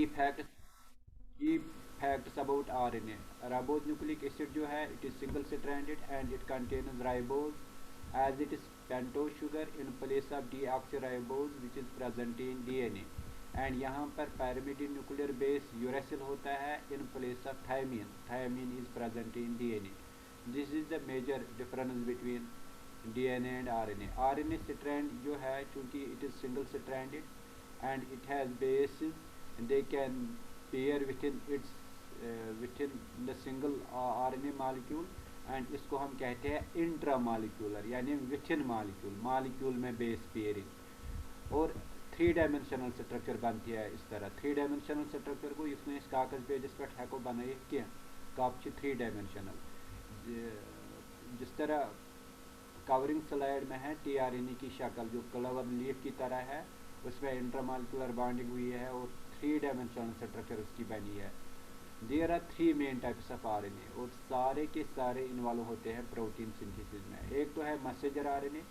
Facts की facts about RNA. Ribonucleic acid जो है it is single stranded and it contains ribose as it is pentose sugar in place of deoxyribose which is present in DNA। And यहाँ पर pyrimidine nuclear base uracil होता है in place of thiamine। thiamine is present in DNA। this is the major difference between DNA and RNA। RNA strand जो है चूँकि it is single stranded and it has bases and they can pair within its within the single RNA molecule and इसको हम कहते हैं इंट्रामालिक्यूलर यानी within molecule में base pairing. और 3 डायमेंशनल स्ट्रक्चर बनती है इस तरह। 3 डायमेंशनल स्ट्रक्चर को इसमें इस कागज पेज पे हेको बनाए क्या कप 3 डायमेंशनल जिस तरह कवरिंग स्लाइड में है टीआरएनए की शक्ल जो क्लवर लीफ की तरह है उसमें इंट्रामालिक्यूलर बॉन्डिंग हुई है और 3 डायमेंशनल स्ट्रक्चर उसकी बनी है। There are 3 main types of RNA और सारे के सारे इन्वॉल्व होते हैं प्रोटीन सिंथेसिस में। एक तो है मैसेंजर आरएनए।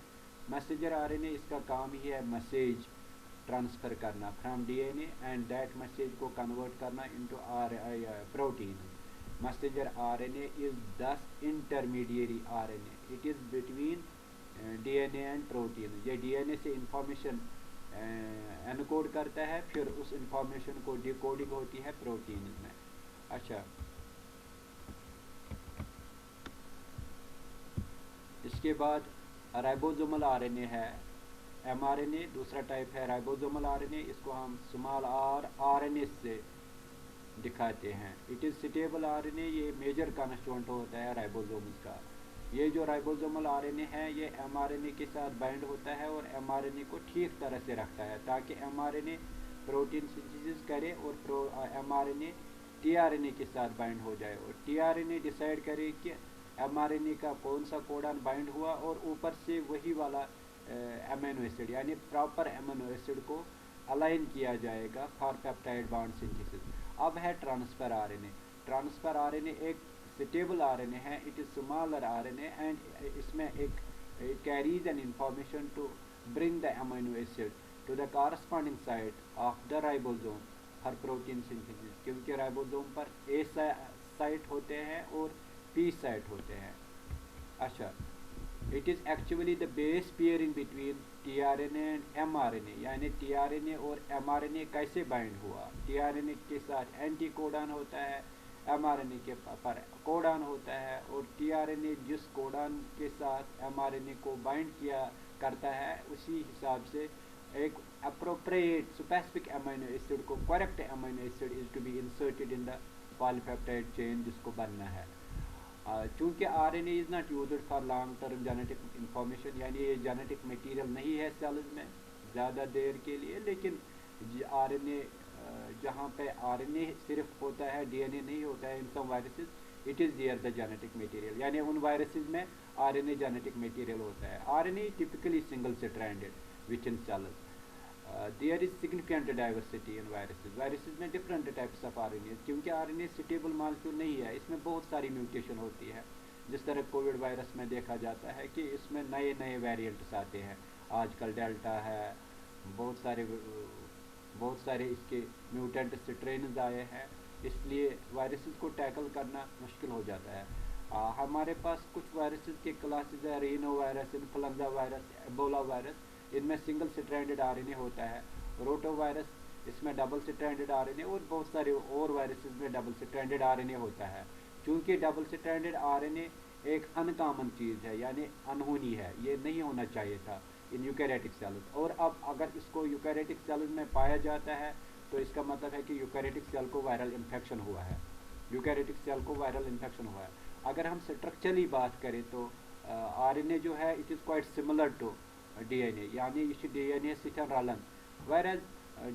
मैसेंजर आरएनए इसका काम ही है मैसेज ट्रांसफ़र करना from DNA and that message को कन्वर्ट करना into protein. Messenger RNA is the intermediary RNA. It is between DNA and protein. ये डीएनए से इंफॉर्मेशन एनकोड करता है फिर उस इंफॉर्मेशन को डिकोडिंग होती है प्रोटीन में। अच्छा, इसके बाद राइबोसोमल आरएनए है एमआरएनए। दूसरा टाइप है राइबोसोमल आरएनए। इसको हम स्मॉल आर आरएनए से दिखाते हैं। It is stable RNA. ये मेजर कॉन्स्टिट्यूएंट होता है राइबोसोम्स का। ये जो राइबोसोमल आरएनए है ये एमआरएनए के साथ बाइंड होता है और एमआरएनए को ठीक तरह से रखता है ताकि एमआरएनए प्रोटीन सिंथेसिस करे और एमआरएनए टीआरएनए के साथ बाइंड हो जाए और टीआरएनए डिसाइड करे कि एमआरएनए का कौन सा कोडॉन बाइंड हुआ और ऊपर से वही वाला अमीनो एसिड यानी प्रॉपर अमीनो एसिड को अलाइन किया जाएगा फॉर पेप्टाइड बॉन्ड सिंथेसिस। अब है ट्रांसफर आरएनए। ट्रांसफर आरएनए एक स्टेबल आरएनए है। It is smaller RNA and इसमें एक carries an information to bring the amino acid to the corresponding site of the ribosome हर protein synthesis क्योंकि ribosome पर A site होते हैं और पी साइट होते हैं। अच्छा, it is actually the base pairing between tRNA and mRNA यानी टीआरएनए और एमआरएनए कैसे बाइंड हुआ। टीआरएनए के साथ एंटी कोडॉन होता है, एमआरएनए के पर कोडॉन होता है और टीआरएनए जिस कोडॉन के साथ एमआरएनए को बाइंड किया करता है उसी हिसाब से एक appropriate specific amino acid को correct amino acid is to be inserted in the polypeptide chain जिसको बनना है। चूँकि RNA is not used for long term genetic information यानी ये genetic material नहीं है सेल्स में ज़्यादा देर के लिए, लेकिन RNA जहाँ पे RNA सिर्फ होता है DNA नहीं होता है इन some viruses it is there the genetic material यानी उन viruses में RNA genetic material होता है। RNA typically single stranded within cells। There is significant diversity in viruses. Viruses में डिफरेंट टाइप्स ऑफ आरएनए क्योंकि आरएनए स्टेबल मॉलिक्यूल नहीं है, इसमें बहुत सारी म्यूटेशन होती है। जिस तरह कोविड वायरस में देखा जाता है कि इसमें नए नए वेरिएंट्स आते हैं। आजकल डेल्टा है, बहुत सारे इसके म्यूटेंट स्ट्रेन्स आए हैं, इसलिए वायरसेस को टैकल करना मुश्किल हो जाता है। हमारे पास कुछ वायरसेस के क्लासेस है, Reno virus, influenza virus, Ebola virus, इनमें सिंगल स्ट्रैंडेड आरएनए होता है। रोटो वायरस इसमें डबल स्ट्रैंडेड आरएनए और बहुत सारे और वायरसेस में डबल स्ट्रैंडेड आरएनए होता है। क्योंकि डबल स्ट्रैंडेड आरएनए एक अनकॉमन चीज़ है यानी अनहोनी है, ये नहीं होना चाहिए था इन यूकैरियोटिक सेल्स। और अब अगर इसको यूकैरियोटिक सेल्स में पाया जाता है तो इसका मतलब है कि यूकैरियोटिक सेल को वायरल इन्फेक्शन हुआ है। यूकैरियोटिक सेल को वायरल इन्फेक्शन हुआ है। अगर हम स्ट्रक्चरली बात करें तो आरएनए जो है it is quite similar to DNA यानी इस डीएनए से रलन, whereas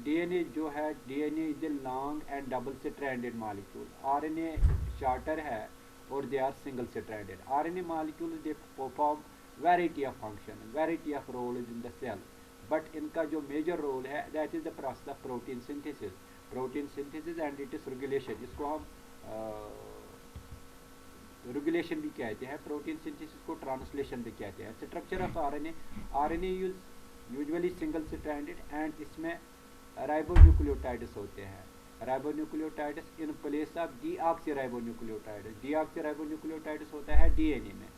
डीएनए जो है DNA is a long and double stranded molecule. RNA shorter है और they are single stranded. RNA molecule they perform variety of function, variety of role in the cell, but इनका जो major role है that is the process of protein synthesis and it is regulation. इसको हम regulation भी कहते हैं, protein synthesis को translation भी कहते हैं। Structure of RNA usually single stranded and इसमें राइबोन्यूक्लियोटाइड्स होते हैं। Ribonucleotides in place of deoxyribonucleotides. Deoxyribonucleotides होता है डीएनए में,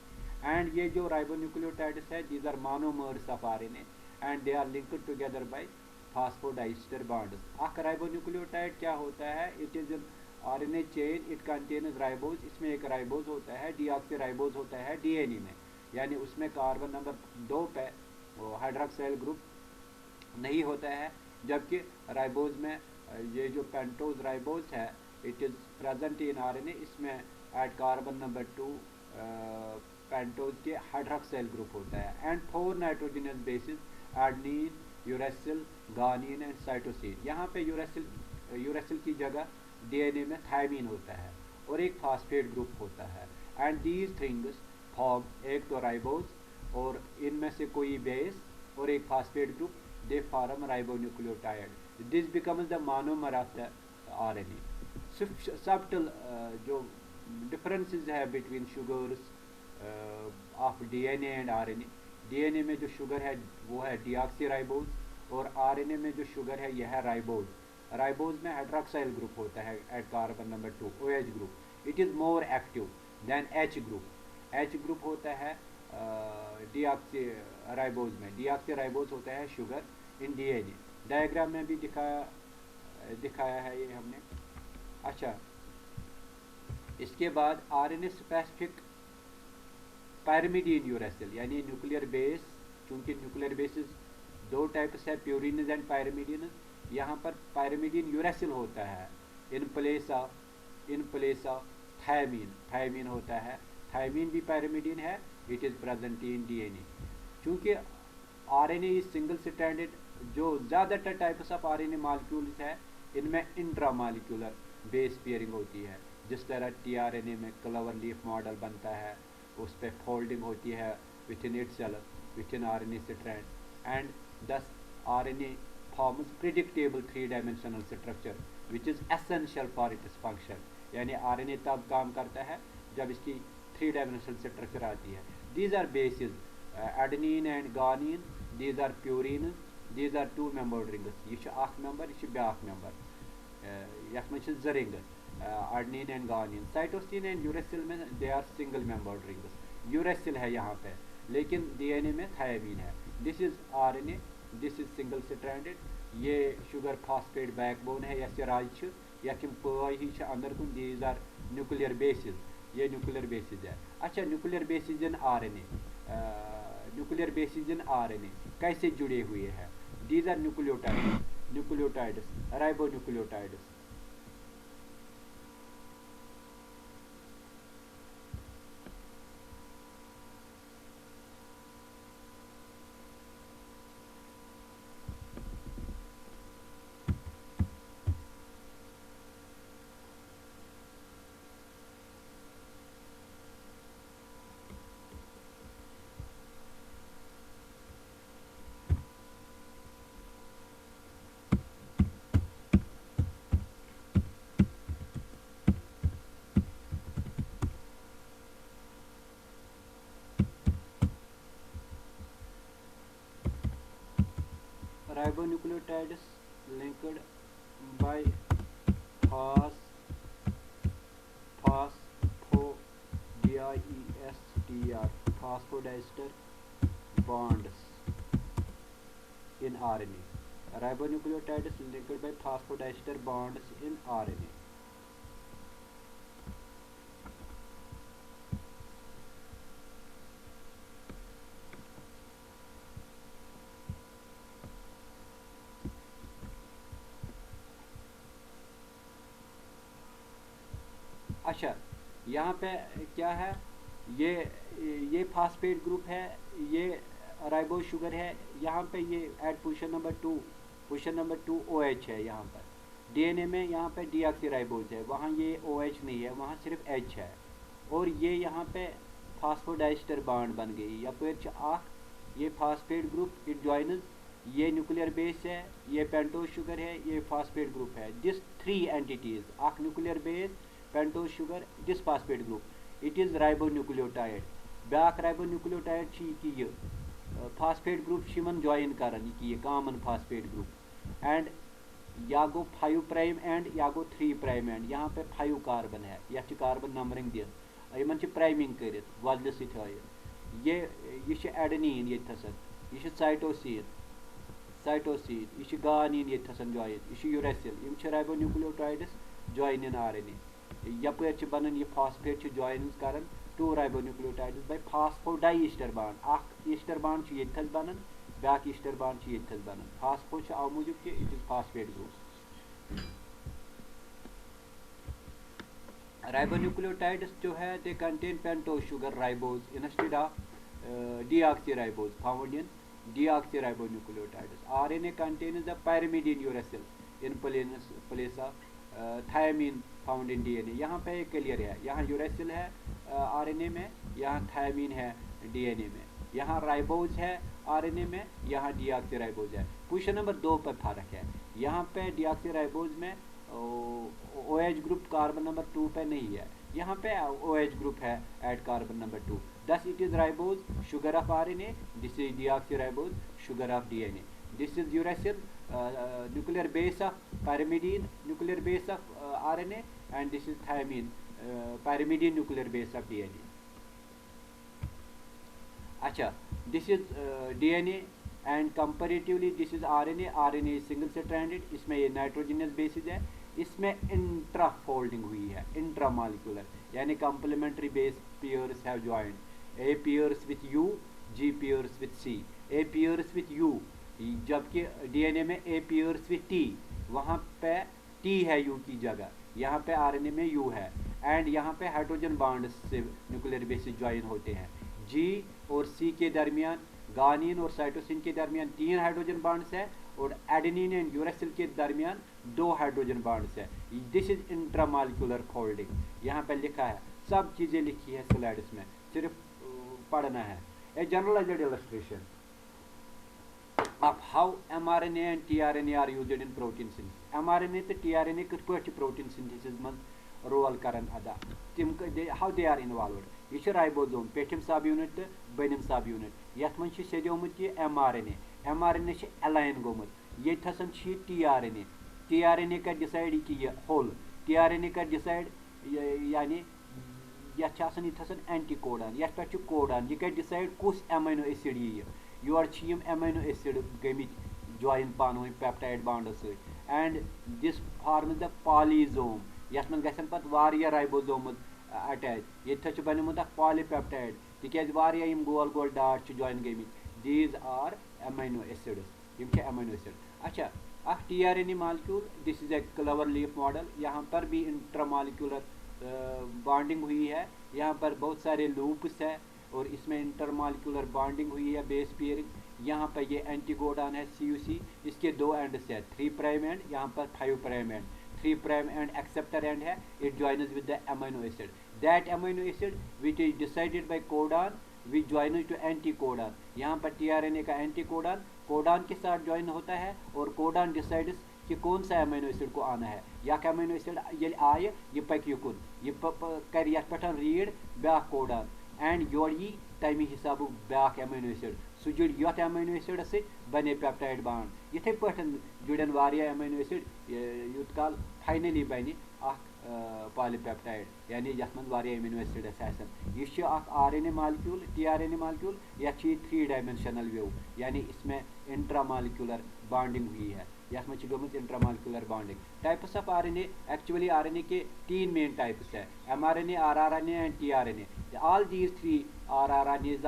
एंड ये जो राइबोन्यूक्लियोटाइड्स है these are monomers of RNA and they are linked together by phosphodiester bonds. अख राइबोन्यूक्लियोटाइड क्या होता है, it is in RNA chain, it contains ribose, इसमें एक राइबोज होता है, डीऑक्सीराइबोज होता है डीएनए में, यानी उसमें कार्बन नंबर 2 पे वो हाइड्रोक्साइल ग्रुप नहीं होता है, जबकि राइबोज में ये जो पेंटोज राइबोज है it is present in RNA, इसमें एट कार्बन नंबर 2 पेंटोज के हाइड्रोक्साइल ग्रुप होता है, and 4 nitrogenous bases adenine, uracil, guanine and cytosine. यहाँ पे यूरेसिल की जगह डीएनए में थायमीन होता है और एक फास्फेट ग्रुप होता है, एंड दीज थिंग्स फॉर्म एक तो राइबोज और इनमें से कोई बेस और एक phosphate group, they form ribonucleotide. This becomes the monomer of the RNA. Subtle जो डिफरेंसेस है between sugars of DNA and RNA, DNA में जो शुगर है वो है डीऑक्सीराइबोज और आरएनए में जो शुगर है यह है राइबोज। राइबोज में हाइड्रोक्साइल ग्रुप होता है at carbon number 2, OH group. It is more active than H group. H group होता है डीऑक्सीराइबोज में, डीऑक्सीराइबोज होता है शुगर इन डीएनए। डायग्राम में भी दिखाया है ये हमने। अच्छा, इसके बाद आरएनए स्पेसिफिक पायरिमिडीन यूरेसिल, यानी न्यूक्लियर बेस, चूंकि न्यूक्लियर बेसिस दो टाइप्स है, प्यूरिनस एंड पायरिमिडीन, यहाँ पर पायरिमिडीन यूरेसिल होता है in place of thymine. Thymine होता है, थायमीन भी पायरिमिडीन है, it is present in DNA. चूँकि आरएनए इज सिंगल स्ट्रैंडेड, जो ज़्यादातर टाइप्स ऑफ आरएनए मॉलिक्यूल्स है इनमें इंट्रामॉलिक्यूलर बेस पेयरिंग होती है। जिस तरह टीआरएनए में क्लवर लीफ मॉडल बनता है, उस पर फोल्डिंग होती है within itself within RNA strand, and दस RNA forms predictable 3-dimensional structure which is essential for its function। यानी आरएनए तब काम करता है जब इसकी 3-dimensional structure आती है। These are bases, adenine and guanine, these are purines, these are 2-membered rings। ये छ आख member, ये छ ब्याख member, यख में छ ज़ ring, adenine and guanine। cytosine and uracil में they are single-membered rings। uracil है यहाँ पे, लेकिन डीएनए में थायमीन है। This is RNA, this is single stranded, ये शुगर फास्फेट बैकबोन है या सिराज या कि ही अंदर कुन, दीज आर न्यूक्लियर बेसिस, ये न्यूक्लियर बेसिस है। अच्छा, nuclear bases in RNA, nuclear bases in RNA कैसे जुड़े हुए हैं? These are nucleotides, ribonucleotides. Ribonucleotides linked by phosphodiester bonds in RNA। Ribonucleotides linked by phosphodiester bonds in RNA। अच्छा, यहाँ पे क्या है, ये फास्फेट ग्रुप है, ये राइबोज शुगर है, यहाँ पे ये एट पोजीशन नंबर 2 OH है। यहाँ पर डीएनए में यहाँ पे डीऑक्सीराइबोज है, वहाँ ये OH नहीं है, वहाँ सिर्फ H है, और ये यहाँ पे फास्फोडाइस्टर बॉन्ड बन गई या फिर आख, ये फास्फेट ग्रुप इट जॉइनस, ये न्यूक्लियर बेस है, ये पेंटोज शुगर है, ये फास्फेट ग्रुप है। दिस 3 एंटिटीज, आख nuclear base, pentose sugar, this phosphate group, it is ribonucleotide. Back ribonucleotide की ये फास्फेट ग्रुप शिमन जॉइन करन की ये कॉमन फास्फेट ग्रुप, एंड या गो 5 प्राइम एंड या गो 3 प्राइम एंड। यहाँ पे 5 कार्बन है, यह कार्बन नंबरिंग दिन यमन प्राइमिंग कर वजल सत ये एडनीन ये साइटोसिन साइटोसिन यह गानिन ये जॉइन यह यूरेसिल यम राइबोन्यूक्लियोटाइड्स जॉइन इन RNA यपर बनन यह फॉस्फेट जॉइन कर 2 राइबोन्यूक्लियोटाइड्स बाय फास्फोडाई ईस्टर बाड अख ईस्टर बाड ये बनन ब्याक ईस्टर बाड ये बनन फास्फो अव मूजूब कि it is phosphate group. Ribonucleotides जो है they contain pentose sugar ribose instead of deoxyriboz found in deoxyribonucleotides। RNA contains the pyrimidine uracil in place of thiamine found in DNA। यहाँ पे clear है, यहाँ यूरेसिल है RNA में, यहाँ thymine है DNA में, यहाँ राइबोज है RNA में, यहाँ डीऑक्सीराइबोज है। क्वेश्चन नंबर 2 पर फर्क है, यहाँ पे डीऑक्सीराइबोज में OH ग्रुप कार्बन नंबर 2 पे नहीं है, यहाँ पे OH ग्रुप है at carbon number 2। Thus it is ribose, sugar of RNA. This is deoxyribose, sugar of DNA. This is uracil, nuclear base of pyrimidine, nuclear base of RNA, and this is thiamine, pyrimidine nuclear base of DNA. अच्छा, this is DNA and comparatively this is RNA. RNA is single stranded, इसमें ये nitrogenous bases है, इसमें intra folding हुई है, intramolecular, यानी complementary base pairs have joined. A pairs with U, G pairs with C, A pairs with U, जबकि DNA में A pairs with T, वहाँ पे T है U की जगह, यहाँ पे RNA में U है, एंड यहाँ पे हाइड्रोजन बॉन्ड से न्यूक्लियर बेसिस ज्वाइन होते हैं। G और C के दरमियान, गानिन और साइटोसिन के दरमियान 3 हाइड्रोजन बॉन्ड्स है, और एडेनिन एंड यूरेसिल के दरमियान 2 हाइड्रोजन बॉन्ड्स है। दिस इज इंट्रामॉलिक्यूलर फोल्डिंग, यहाँ पे लिखा है, सब चीज़ें लिखी है स्लाइड्स में, सिर्फ पढ़ना है। A generalized illustration of how mRNA and tRNA are used in protein synthesis। mRNA तो tRNA किस पे protein synthesis में रोल करन अदा, तिम how they are involved। ये राइबोसोम पेठिम सब यूनिट तो बनिम सब यूनिट, यथ मन सेजोमुत ये mRNA से अलाइन गोमुत, ये थसन tRNA का डिसाइड कि ये होल tRNA का डिसाइड यानी यह एंटी कोडान, यह पे कोडान, यह कर डिसाइड कुछ एमिनो एसिड यह योर एमिनो एसिड गमित जॉइन पान वन पेप्टाइड बॉन्ड सत, and this forms the polysome, यथ मन गसन पत वारिया राइबोसोम अटैच, ये बनमुत पॉलीपेप्टाइड, तिकेज वारिया यम गोल गोल डाट जॉइन गमित, दीज आर एमिनो एसिड्स, यम एमिनो एसिड। अच्छा, अख tRNA molecule, this is a clover leaf model, यहाँ पर भी इंटरमॉलिक्यूलर बॉन्डिंग हुई है, यहाँ पर बहुत सारे लूप्स है और इसमें इंटरमॉलिक्यूलर बॉन्डिंग हुई है, बेस पेयरिंग। यहाँ पर ये एंटीकोडान है CUC, इसके 2 एंड्स है, 3 प्राइम एंड, यहाँ पर 5 prime end, 3 prime end acceptor end है, it joins with the amino acid, that amino acid which is decided by codon which joins to anticodon. यहाँ पर tRNA का एंटीकोडान कोडान के साथ ज्वाइन होता है, और कोडान डिसाइड्स कि कौन सा अमीनो एसिड को आना है, या अमीनो एसिड ये आए यह पक युकुन, यह कर पे रीड ब्या कोडान, एंड योर यी तमी हिसाब ब्या अमीनो एसिड, सह जुड़ ये अमीनो एसिड सत बने पेप्टाइड बॉन्ड, इथे पे जुड़न वारिया अमीनो एसिड यूत काल फाइनली बने पॉलीपेप्टाइड, यानी यथ मन वारिया अमीनो एसिड्स आसन। यह RNA मालिक्यूल tRNA मालिक्यूल, यह 3 डायमेंशनल व्यू, यानी इसमें इंट्रामॉलिक्यूलर बॉन्डिंग हुई है, यथ में गमुत intramolecular bonding. Types of RNA, actually RNA के 3 मेन टाइप्स है, mRNA, rRNA and tRNA। All these 3 rRNAs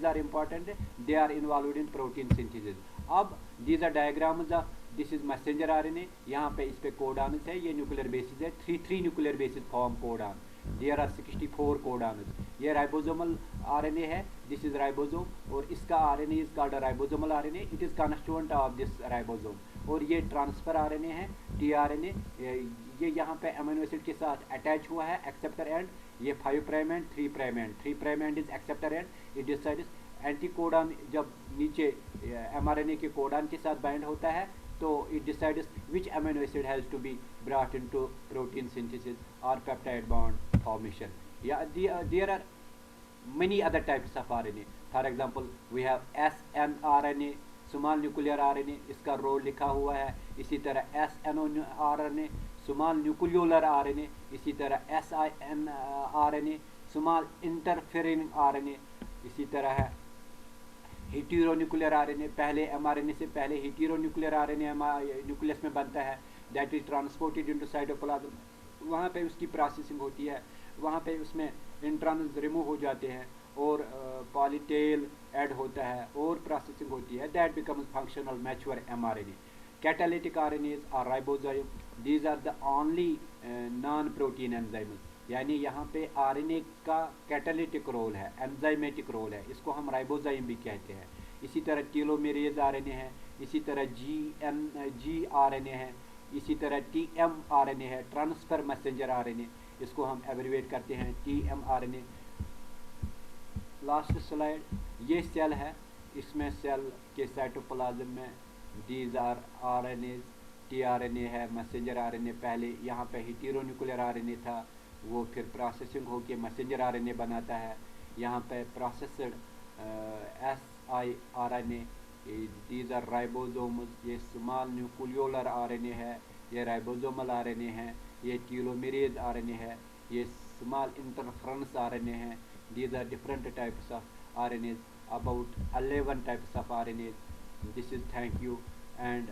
are important, they are involved in protein synthesis। अब these are diagrams of this is messenger RNA, यहाँ पे इस पे कोडानस है, ये nuclear bases है, 3 nuclear bases form codon, there are 64 codons. ये ribosomal RNA है, दिस इज राइबोसोम, और इसका RNA is called ribosomal RNA, it is constituent of this ribosome. और ये ट्रांसफर RNA है tRNA, ये यहाँ पे अमीनो एसिड के साथ अटैच हुआ है, एक्सेप्टर एंड, ये 5 prime end 3 prime end, 3 prime end is acceptor end, it decides anticodon जब नीचे mRNA के कोडान के साथ बाइंड होता है, तो it decides which amino acid has to be brought into protein synthesis or peptide bond formation। Yeah, there are many other types of RNA। For example, we have snRNA, small nuclear RNA, इसका role लिखा हुआ है। इसी तरह SNO RNA small nucleolar RNA, इसी तरह SIN RNA small interfering RNA, इसी तरह है हेटेरोन्यूक्लियर आरएनए, पहले एमआरएनए से पहले हेटेरोन्यूक्लियर आरएनए न्यूक्लियस में बनता है, that is transported into cytoplasm, वहाँ पे उसकी प्रोसेसिंग होती है, वहाँ पे उसमें इंट्रॉन्स रिमूव हो जाते हैं और पॉलीटेल ऐड होता है और प्रोसेसिंग होती है, that becomes functional mature mRNA. Catalytic RNAs are ribosome, these are the only non protein enzyme, यानी यहाँ पे आरएनए का कैटालिटिक रोल है, एंजाइमेटिक रोल है, इसको हम राइबोसोम भी कहते हैं। इसी तरह टेलोमेरेज आरएनए है, इसी तरह जी आरएनए है, इसी तरह TM आरएनए है, ट्रांसफर मैसेंजर आरएनए, इसको हम एब्रीवेट करते हैं TM आरएनए। लास्ट स्लाइड, ये सेल है, इसमें सेल के साइटोप्लाज्म में दीज आर आरएनए, tRNA है, मैसेंजर आरएनए, पहले यहाँ पे हेटेरोन्यूक्लियर आरएनए था, वो फिर प्रोसेसिंग होकर मैसेंजर आरएनए बनाता है। यहाँ पे processed siRNA, these are ribosomes, ये स्मॉल न्यूक्लियोलर आरएनए है, ये राइबोसोमल आरएनए है, ये टेलोमेरेज आरएनए है, ये स्मॉल इंटरफेरेंस आरएनए है। These are different types of RNAs, about 11 types of RNAs. This is thank you and